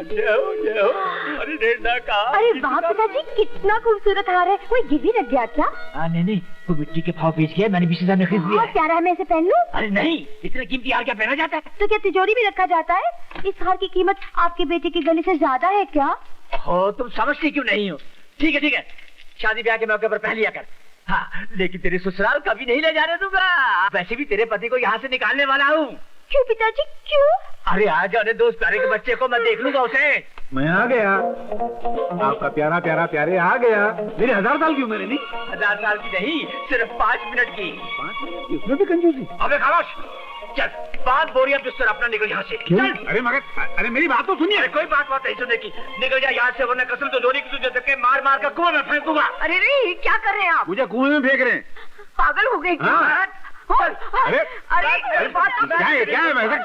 जय हो। अरे डेढ़ का। अरे वाह पिताजी, कितना खूबसूरत हार है। कोई गिरवी रख गया क्या? नहीं, वो मिट्टी के भाव बेच गया, मैंने 20,000 में खरीद लिया। प्यारा है, मैं इसे पहन लूं? अरे नहीं, इतना कीमती हार क्या पहना जाता है? तो क्या तिजोरी भी रखा जाता है? इस हार की कीमत आपके बेटे की गले से ज्यादा है क्या? हो, तुम समझती क्यों नहीं हो? ठीक है, शादी ब्याह के मौके पर पहन लिया कर। हाँ, लेकिन तेरे ससुराल कभी नहीं ले जाने दूंगा। वैसे भी तेरे पति को यहाँ से निकालने वाला हूँ। क्यों पिताजी, क्यों? अरे आ जाने दो उस प्यारे के बच्चे को, मैं देख लूंगा उसे। मैं आ गया, आपका प्यारा प्यारे आ गया। मेरे 1000 साल की उम्र है। नहीं 1000 साल की नहीं, सिर्फ 5 मिनट की। 5 मिनट की? उसमें भी कंजूसी। अबे खामोश, चल 5 बोरियां बिस्तर अपना निकल यहाँ से। चल। अरे मगर, अरे मेरी बात तो सुनिए। कोई बात नहीं सुनने की, निकल जा यहाँ से, वरना कसम तो जोड़ी की तुझे धक्के मार मार कर कुएं में फेंक दूंगा। अरे नहीं, क्या कर रहे हैं आप? मुझे कुएं में फेंक रहे हैं। पागल हो गए क्या? अरे क्या है वैसे?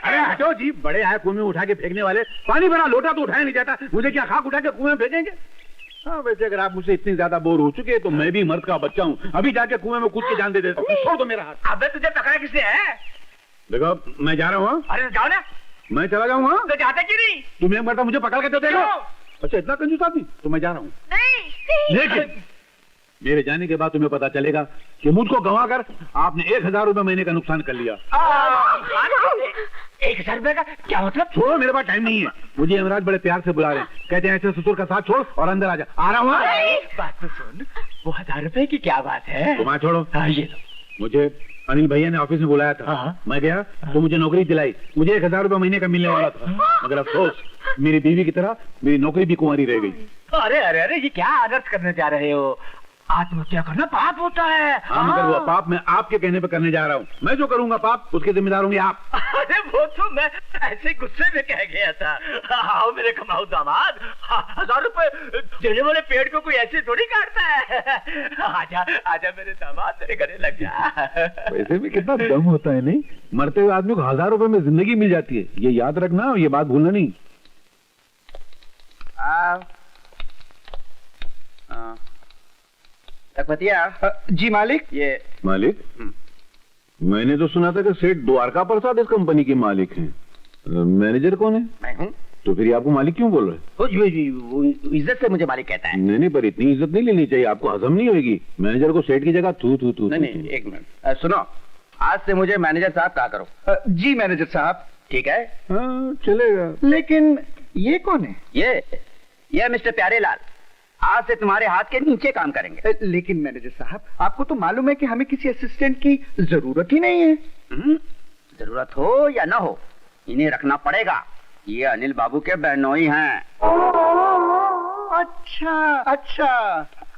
अरे हटो जी, बड़े आए कुएं में उठा के फेंकने वाले। पानी भरा लोटा तो उठाया नहीं जाता, मुझे क्या खाक उठा के कुएं में फेंकेंगे? हाँ, वैसे अगर आप मुझसे इतनी ज्यादा बोर हो चुके हैं तो मैं भी मर्द का बच्चा हूँ, अभी जाके कुएं में कूद के जान दे देता हूँ। छोड़ दो मेरा हाथ। अबे तुझे पकड़ा किसने है? देखो मैं जा रहा हूँ। अरे जाओ ना। मैं चला जाऊंगा। तो जाते क्यों नहीं? तुम एक मरता मुझे पकड़ के तो देखो। अच्छा, इतना कंजूस आदमी? तो मैं जा रहा हूँ। लेकिन मेरे जाने के बाद तुम्हें पता चलेगा कि मुझको गंवा कर आपने 1000 रुपए महीने का नुकसान कर लिया। 1000 रुपए का क्या मतलब? छोड़ो, मेरे पास टाइम नहीं है। मुझे यमराज बड़े प्यार से बुला रहे हैं, कहते हैं ऐसे ससुर का साथ छोड़ और अंदर आ जा। आ रहा हूँ। बात तो सुन, वो 1000 रुपए की क्या बात है? तुम आ, छोड़ो। ये मुझे अनिल भैया ने ऑफिस में बुलाया था। मैं गया तो मुझे नौकरी दिलाई। मुझे 1000 रुपए महीने का मिलने वाला था, मगर अफसोस मेरी बीवी की तरह मेरी नौकरी भी कुंवारी रह गई। अरे ये क्या अनर्थ करने जा रहे हो? आत्महत्या करना पाप होता है। हाँ, मगर वो पाप मैं आपके कहने पे करने जा रहा हूँ। मैं जो करूँगा पाप, उसके जिम्मेदार होंगे आप। अरे वो तो मैं ऐसे गुस्से में कह गया था। आओ मेरे कमाऊ दामाद, 1000 रुपए देने वाले पेड़ को कोई ऐसे थोड़ी काटता है। आजा मेरे दामाद, मेरे गले लग जा। वैसे भी कितना दम होता है, नहीं? मरते हुए आदमी को 1000 रुपए में जिंदगी मिल जाती है, ये याद रखना और ये बात भूलना नहीं। जी मालिक। ये मालिक? मैंने तो सुना था कि सेठ द्वारका प्रसाद इस कंपनी के मालिक हैं। मैनेजर कौन है? मैं हूँ। तो फिर आपको मालिक क्यों बोल रहे हैं? वो इज्जत से मुझे मालिक कहता है। नहीं, पर इतनी इज्जत नहीं लेनी चाहिए, आपको हजम नहीं होगी। मैनेजर को सेठ की जगह तू। नहीं, एक मिनट सुनो, आज से मुझे मैनेजर साहब कहा करो। जी मैनेजर साहब। ठीक है? हाँ, चलेगा। लेकिन ये कौन है? ये मिस्टर प्यारेलाल, आज से तुम्हारे हाथ के नीचे काम करेंगे। लेकिन मैनेजर साहब, आपको तो मालूम है कि हमें किसी असिस्टेंट की जरूरत ही नहीं है। जरूरत हो या ना हो, इन्हें रखना पड़ेगा। ये अनिल बाबू के बहनोई हैं।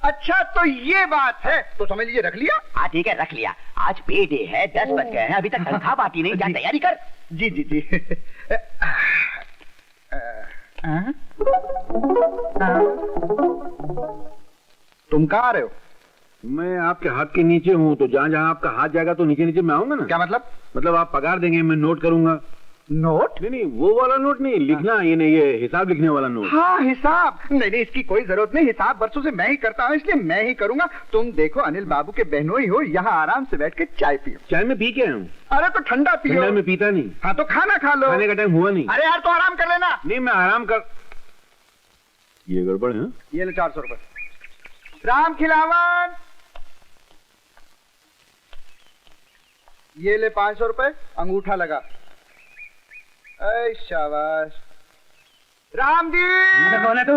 अच्छा, तो ये बात है। तो समझ लीजिए रख लिया। हाँ ठीक है, रख लिया। आज पे डे है, 10 बज गए हैं, अभी तक तनख्वाह बाकी नहीं। जा तैयारी कर। जी। तुम कहाँ आ रहे हो? मैं आपके हाथ के नीचे हूँ, तो जहाँ जहाँ आपका हाथ जाएगा तो नीचे मैं आऊंगा ना। क्या मतलब? मतलब आप पगार देंगे, मैं नोट करूंगा। नोट? नहीं, वो वाला नोट नहीं, लिखना ये हिसाब लिखने वाला नोट। हाँ, हिसाब। नहीं, इसकी कोई जरूरत नहीं। हिसाब बरसों से मैं ही करता हूँ, इसलिए मैं ही करूंगा। तुम देखो, अनिल बाबू के बहनोई हो, यहाँ आराम से बैठ के चाय पियो। चाय में पी के आऊँ? अरे तो ठंडा पियो। ठंडा में पीता नहीं। हाँ तो खाना खा लो। खाने का टाइम हुआ नहीं। अरे यार, तो आराम कर लेना। नहीं, मैं आराम कर। ये गड़बड़ है। ये ले 400 रुपए। राम खिलावन, ये ले 500 रुपए, अंगूठा लगा। ऐ शाबाश। राम जी। कौन है तू?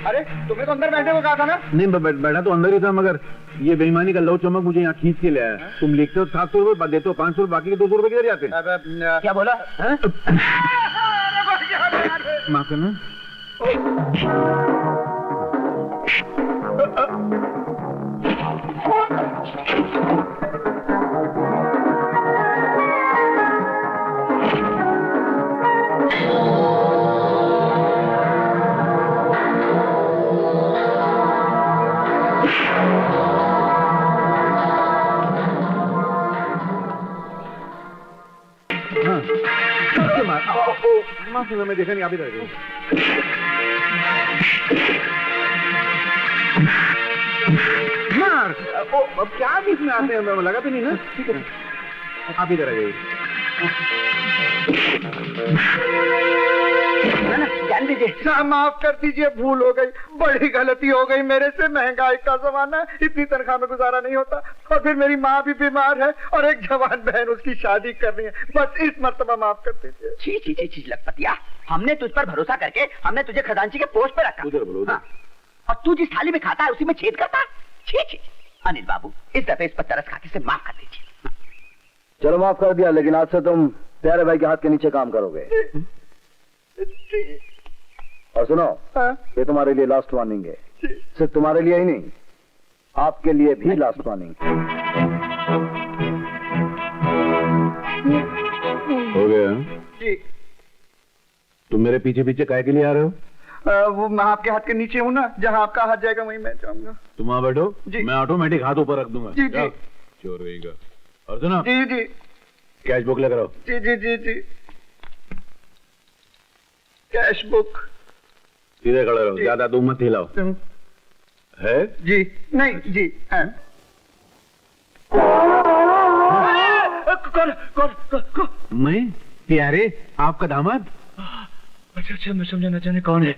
अरे तुम्हें तो अंदर बैठने को कहा था ना। नहीं, बैठा तो अंदर ही था, मगर ये बेईमानी का लव चमक मुझे यहाँ खींच के ले आया। तुम लिखते हो 700 रुपए, देते हो 500, बाकी के 200 रुपए किधर जाते हैं? क्या बोला? माफ करना। मैं देखा नहीं, आप इधर मार। अब क्या बीच में आते हैं, लगा तो नहीं ना? ठीक है, आप इधर आ जाइए। जान दीजिए। ना, माफ कर दीजिए, भूल हो गई, बड़ी गलती हो गई मेरे से। महंगाई का जमाना है, इतनी तनख्वाह में गुजारा नहीं होता, और फिर मेरी माँ भी बीमार है और एक जवान बहन, उसकी शादी करनी है। बस इस मर्तबा माफ कर दीजिए। छी छी छी छी लखपतिया, हमने तुझ पर भरोसा करके हमने तुझे खजांची के पोस्ट पर रखा। उधर बोलो, उधर। हाँ। और तू जिस थाली में खाता है उसी में छेद करता है। छी छी। अनिल बाबू, इस दफे इस पर तरस खाके से माफ कर दीजिए। चलो माफ कर दिया, लेकिन आज से तुम प्यारे भाई के हाथ के नीचे काम करोगे। और सुनो, ये तुम्हारे लिए लास्ट वार्निंग है। सिर्फ तुम्हारे लिए ही नहीं, आपके लिए भी लास्ट वार्निंग। हो गया? जी। तुम मेरे पीछे पीछे काहे के लिए आ रहे हो? वो मैं आपके हाथ के नीचे हूँ ना, जहाँ आपका हाथ जाएगा वहीं मैं जाऊंगा। तुम वहाँ बैठो, जी। मैं ऑटोमेटिक हाथ ऊपर रख दूंगा। जी, जी। चोर रहेगा। और सुनो, जी जी कैश बुक लेकर आओ। जी जी जी जी। Cash book. सीधे खड़े रहो, जी। ज्यादा तुम मत हिलाओ। है? जी नहीं जी है। कौन? मैं? प्यारे, आपका दामाद? अच्छा अच्छा, मैं समझा ना जाने कौन है।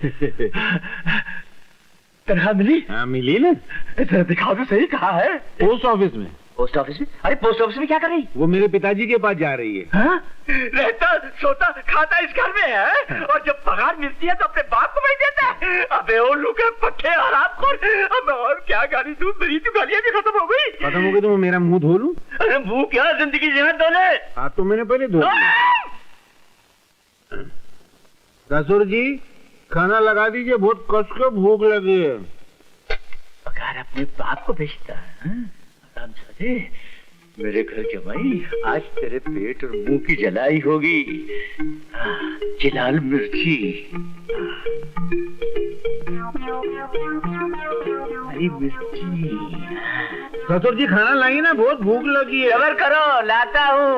तनख्वाह मिली? हाँ मिली ना। जरा दिखाओ तो सही, कहाँ है? पोस्ट ऑफिस में। पोस्ट ऑफिस में? अरे पोस्ट ऑफिस में क्या कर रही? वो मेरे पिताजी के पास जा रही है। हाँ? रहता सोता खाता इस घर में है, और जब पगार मिलती है तो अपने बाप को नहीं देता है। अबे ओ लुके पट्टे हरामखोर, अब और क्या गाली दूं? मेरी तो गालियां भी खत्म हो गई। खत्म हो गई तो मैं मेरा मुंह धो लूं? अरे मुंह क्या, जिंदगी जीवन दो ने। हाथ तो मैंने पहले धो लिया। ससुर जी, खाना लगा दीजिए, बहुत कस के भूख लगी है। पगार अपने बाप को भेजता है। आरामजादे, मेरे घर जमाई, आज तेरे पेट और मुंह की जलाई होगी। ये लाल मिर्ची, हरी मिर्ची। ससुर जी खाना लाइए ना, बहुत भूख लगी है। सबर करो, लाता हूँ।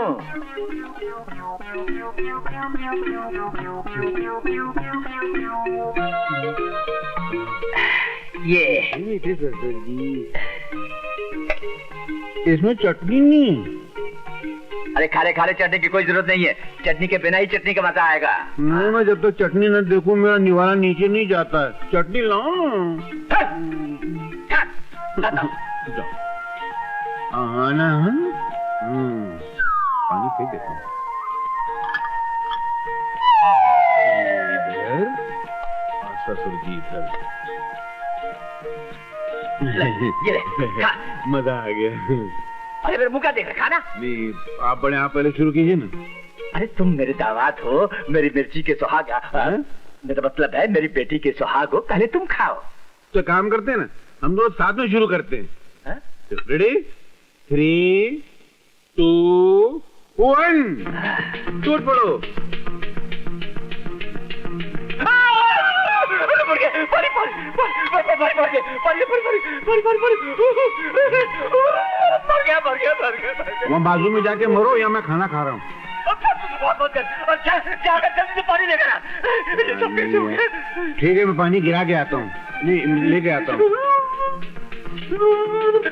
ये ससुर जी, इसमें चटनी नहीं। अरे खारे खारे चटनी की कोई जरूरत नहीं है, चटनी के बिना ही चटनी का मजा आएगा। नहीं, मैं जब तक चटनी न देखूं मेरा निवाला नीचे नहीं जाता है। चटनी लाओ। आना। पानी फेंक देता हूँ इधर, और ससुर जी इधर। ये ले, खा। मजा आ गया। अरे मेरे मुंह का देख रखा ना। नहीं, आप बड़े, आप पहले शुरू कीजिए ना। अरे तुम मेरे दामाद हो, मेरी मिर्ची के सुहागा। मेरा मतलब है मेरी बेटी के सुहाग हो, पहले तुम खाओ। तो काम करते हैं ना, हम लोग साथ में शुरू करते हैं। रेडी? 3, 2, 1, टूट पड़ो। वहाँ बाजू में जाके मरो, या मैं खाना खा रहा हूँ। पानी लेकर आ। सब कैसे हो गया? ठीक है, मैं पानी गिरा के आता हूँ। नहीं, लेके आता हूँ।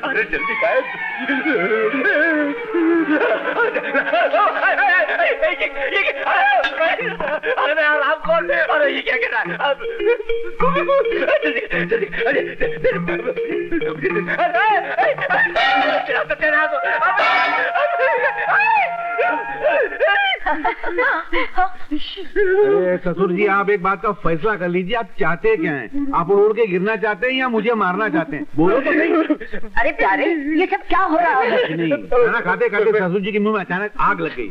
अरे जल्दी खाए। अरे मैं आराम कौन? अरे ये क्या कर रहा है? अरे ससुर जी, आप एक बात का फैसला कर लीजिए, आप चाहते क्या हैं? आप उड़ के गिरना चाहते हैं या मुझे मारना चाहते हैं? बोलो तो सही। अरे प्यारे, ये सब क्या हो रहा है? नहीं, खाना खाते खाते ससुर जी के मुंह में अचानक आग लग गई।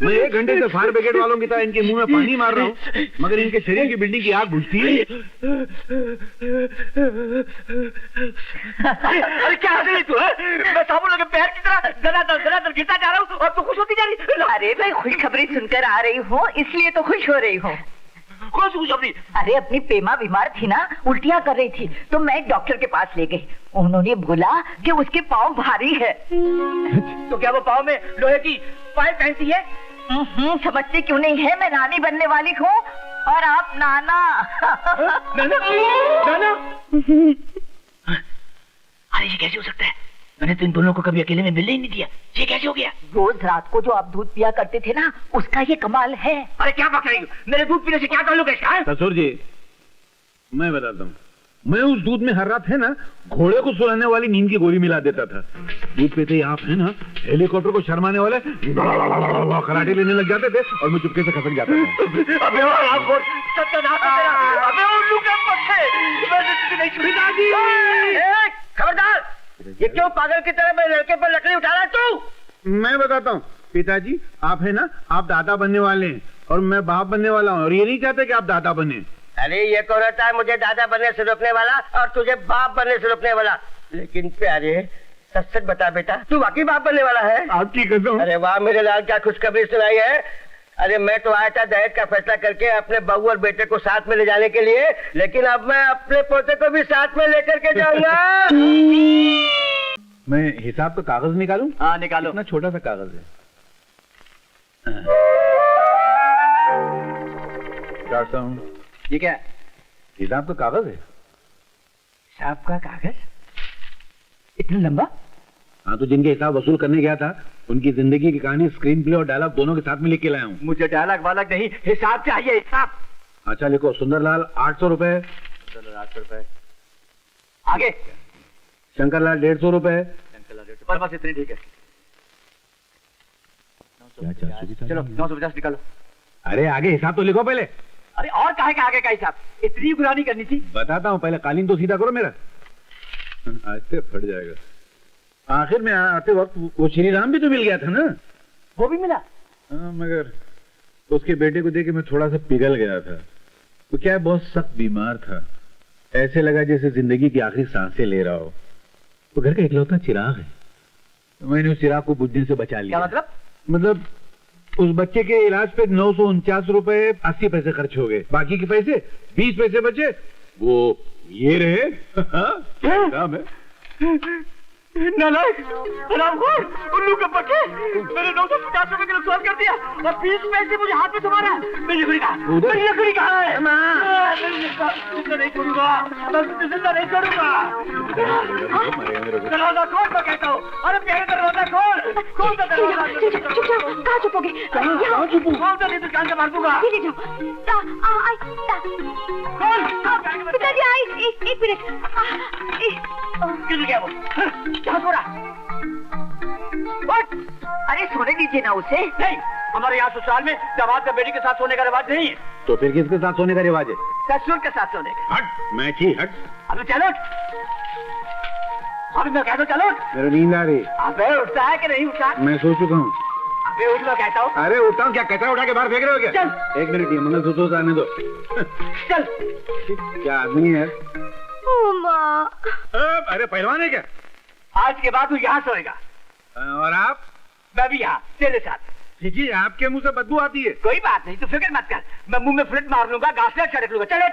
मैं 1 घंटे से फायर ब्रिगेड वालों की तरह इनके मुंह में पानी मार रहा हूँ, मगर इनके शरीर की बिल्डिंग की आग बुझती है। अरे क्या हंस रही तू? मैं साबुन लगे पैर की तरह दनादन गिरता जा रहा हूँ और तू खुश होती जा रही। अरे मैं खुशखबरी सुनकर आ रही हूँ, इसलिए तो खुश हो रही हूँ। कौन सी खुशखबरी? अरे अपनी पेमा बीमार थी ना, उल्टियाँ कर रही थी, तो मैं डॉक्टर के पास ले गई। उन्होंने बोला कि उसके पाँव भारी है। तो क्या वो पाँव में लोहे की पाइप पहनती है? समझती क्यों नहीं है, मैं नानी बनने वाली हूँ और आप नाना। नाना? नाना? अरे ये कैसे हो सकता है? मैंने तो इन दोनों को कभी अकेले में मिलने ही नहीं दिया। ये कैसे हो गया? रोज रात को जो आप दूध पिया करते थे ना, उसका ये कमाल है। अरे क्या बक रही हो? मेरे दूध पीने से क्या ताल्लुक है इसका? ससुर जी, मैं बताता हूँ, मैं उस दूध में हर रात है ना घोड़े को सुलाने वाली नींद की गोली मिला देता था। दूध पीते ही आप है ना हेलीकॉप्टर को शर्माने वाले कराटे लेने लग जाते थे और मैं चुपके से खसक जाता था। अबे आपको सत्यानाश है तेरा। अबे उल्लू के पट्टे, मैंने तुझे नहीं छुई ना दी। खबरदार, ये क्यों पागल की तरह मेरे लड़के पर लकड़ी उठा रहा है तू? मैं बताता हूँ पिताजी, आप है ना आप दादा बनने वाले हैं और मैं बाप बनने वाला हूँ और ये नहीं चाहते कि आप दादा बने। अरे ये कौन रहता है मुझे दादा बनने से रोकने वाला और तुझे बाप बनने से रोकने वाला? लेकिन प्यारे, सच सच बता बेटा, तू वाकई बाप बनने वाला है? आपकी कसम। अरे वाह मेरे लाल, क्या खुशखबरी सुनाई है। अरे मैं तो आया था दहेज का फैसला करके अपने बहू और बेटे को साथ में ले जाने के लिए, लेकिन अब मैं अपने पोते को भी साथ में लेकर के जाऊंगा। मैं हिसाब का कागज निकालूं? हाँ निकालो। इतना छोटा सा कागज है। चाहता हूँ। ये क्या है? हिसाब का कागज है। हिसाब का कागज? इतना लंबा? हाँ, तो जिनके हिसाब वसूल करने गया था उनकी जिंदगी की कहानी स्क्रीन प्ले और डायलॉग दोनों के साथ में लिख के लाया हूँ। मुझे डायलॉग वालॉग नहीं, हिसाब चाहिए, हिसाब। अच्छा लिखो, सुंदरलाल 800 रुपए, 800 रुपए। आगे? शंकरलाल 150 रुपए। बस इतनी ठीक है। चलो 950 निकालो। अरे आगे हिसाब तो लिखो पहले। अरे और काहे का आगे का हिसाब? इतनी गुरानी करनी थी। बताता हूँ, पहले कालीन तो सीधा करो मेरा। आज से फट जाएगा। आखिर में आते वक्त वो श्री राम भी तो मिल गया था ना? वो भी मिला? हाँ, मगर उसके बेटे को देख के मैं थोड़ा सा पिघल गया था। वो क्या है, बहुत सख्त बीमार था। ऐसे लगा जैसे जिंदगी की आखिरी सांसें ले रहा हो। वो घर का इकलौता चिराग है, तो मैंने उस चिराग को बुझने से बचा लिया। क्या मतलब? मतलब उस बच्चे के इलाज पे 949 रुपए 80 पैसे खर्च हो गए। बाकी के पैसे 20 पैसे बचे, वो ये रहे। काम है। नालायक, हरामखोर, उल्लू के पट्टे, मैंने 950 रुपए का नुकसान कर दिया और 20 पैसे मुझे हाथ में तुम्हारा। मेरी लकड़ी कहाँ? मेरी लकड़ी कहाँ है? जिंदा नहीं छोड़ूंगा, मैं जिंदा नहीं छोड़ूंगा। दरवाजा खोल, मैं कहता हूँ। अरे मेरा दरवाजा खोल, खोल दो दरवाजा। कहाँ छुपोगे? खोल दो, नहीं तो जान से मार दूंगा। पिताजी आई, एक मिनट। किधर गया वो? क्या हो रहा? अरे सोने दीजिए ना उसे। नहीं, हमारे यहाँ ससुराल में दामाद का बेटी के साथ सोने का रिवाज नहीं है। तो फिर किसके साथ सोने का रिवाज है? ससुर के साथ सोने का। हट, मैं की हट। अभी चलो, अभी मैं कहता हूँ चलो। मेरी नींद आ रही। अबे उठता है कि नहीं उठता? मैं सो चुका हूँ। अबे उठ, मैं कहता हूँ। अरे उठता हूँ, क्या कचरा उठा के बाहर फेंक रहे हो क्या? चल। 1 मिनट, ये मंगलसूत्र आने दो। चल। क्या आदमी है? माँ। अरे पहलवान है क्या? आज के बाद तू यहाँ सोएगा। और आप? मैं भी यहाँ तेरे साथ। जी, आपके मुंह से बदबू आती है। कोई बात नहीं, तू फिक्र मत कर। मैं मुंह में फ्लिट मार लूंगा, घास छिड़क लूंगा। चले।